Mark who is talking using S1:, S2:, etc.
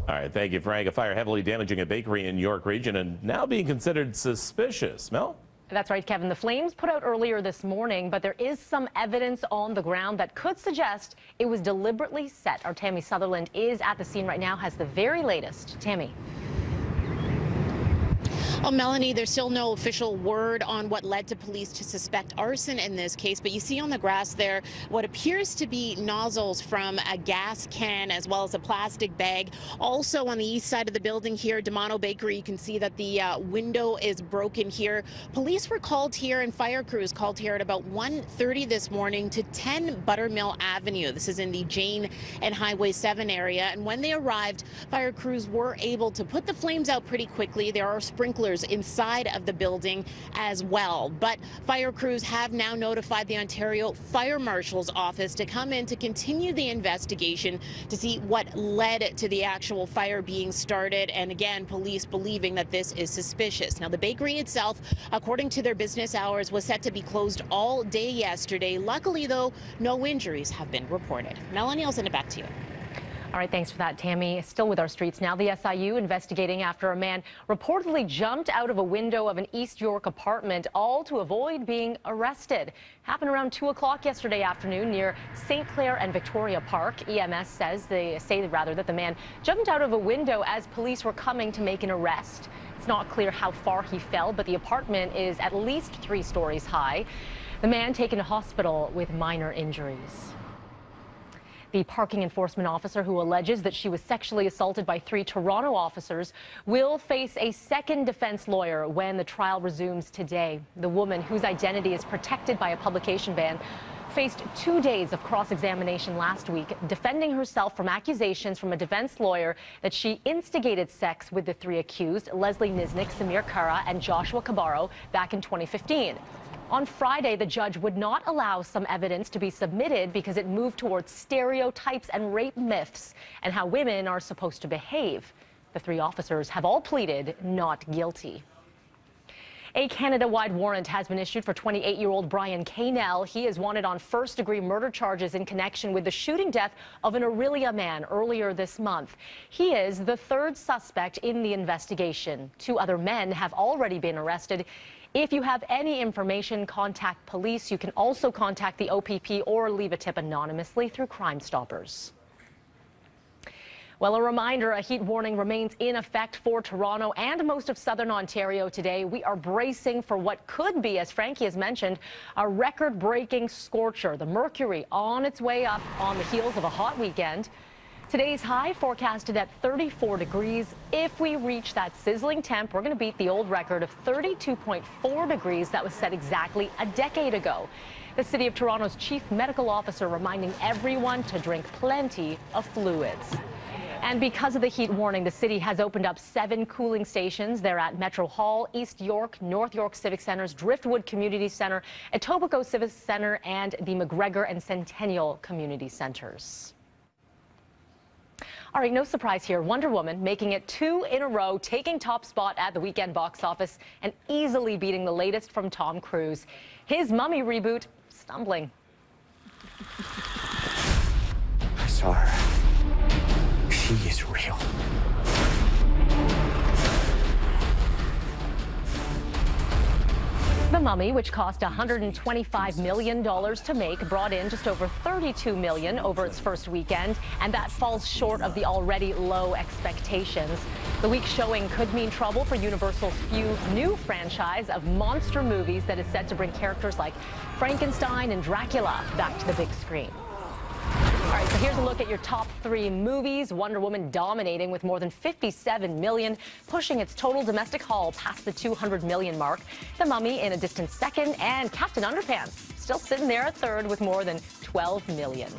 S1: All right, thank you, Frank. A fire heavily damaging a bakery in York Region and now being considered suspicious. Mel?
S2: That's right, Kevin. The flames put out earlier this morning, but there is some evidence on the ground that could suggest it was deliberately set. Our Tammy Sutherland is at the scene right now, has the very latest. Tammy.
S3: Well, Melanie, there's still no official word on what led to police to suspect arson in this case, but you see on the grass there what appears to be nozzles from a gas can as well as a plastic bag. Also on the east side of the building here, Demano Bakery, you can see that the window is broken here. Police were called here and fire crews called here at about 1:30 this morning to 10 Buttermill Avenue. This is in the Jane and Highway 7 area. And when they arrived, fire crews were able to put the flames out pretty quickly. There are sprinklers inside of the building as well. But fire crews have now notified the Ontario Fire Marshal's office to come in to continue the investigation to see what led to the actual fire being started. And again, police believing that this is suspicious. Now, the bakery itself, according to their business hours, was set to be closed all day yesterday. Luckily, though, no injuries have been reported. Melanie, I'll send it back to you.
S2: All right, thanks for that, Tammy. Still with our streets now, the SIU investigating after a man reportedly jumped out of a window of an East York apartment, all to avoid being arrested. Happened around 2 o'clock yesterday afternoon near St. Clair and Victoria Park. EMS says that the man jumped out of a window as police were coming to make an arrest. It's not clear how far he fell, but the apartment is at least 3 stories high. The man taken to hospital with minor injuries. The parking enforcement officer who alleges that she was sexually assaulted by 3 Toronto officers will face a second defense lawyer when the trial resumes today. The woman, whose identity is protected by a publication ban, faced 2 days of cross-examination last week, defending herself from accusations from a defense lawyer that she instigated sex with the 3 accused, Leslie Niznik, Samir Kara, and Joshua Cabarro, back in 2015. On Friday, the judge would not allow some evidence to be submitted because it moved towards stereotypes and rape myths and how women are supposed to behave. The 3 officers have all pleaded not guilty. A Canada-wide warrant has been issued for 28-year-old Brian Canel. He is wanted on first-degree murder charges in connection with the shooting death of an Orillia man earlier this month. He is the 3rd suspect in the investigation. 2 other men have already been arrested. If you have any information, contact police. You can also contact the OPP or leave a tip anonymously through Crime Stoppers. Well, a reminder, a heat warning remains in effect for Toronto and most of southern Ontario today. We are bracing for what could be, as Frankie has mentioned, a record-breaking scorcher. The mercury on its way up on the heels of a hot weekend. Today's high forecasted at 34 degrees. If we reach that sizzling temp, we're going to beat the old record of 32.4 degrees that was set exactly a decade ago. The City of Toronto's chief medical officer reminding everyone to drink plenty of fluids. And because of the heat warning, the city has opened up 7 cooling stations. They're at Metro Hall, East York, North York Civic Centers, Driftwood Community Center, Etobicoke Civic Center, and the McGregor and Centennial Community Centers. All right, no surprise here. Wonder Woman making it 2 in a row, taking top spot at the weekend box office and easily beating the latest from Tom Cruise. His Mummy reboot stumbling.
S4: I saw her. She is real.
S2: The Mummy, which cost $125 million to make, brought in just over $32 million over its first weekend, and that falls short of the already low expectations. The week's showing could mean trouble for Universal's new franchise of monster movies that is set to bring characters like Frankenstein and Dracula back to the big screen. All right, so here's a look at your top 3 movies. Wonder Woman dominating with more than $57 million, pushing its total domestic haul past the $200 million mark. The Mummy in a distant second, and Captain Underpants still sitting there at 3rd with more than $12 million.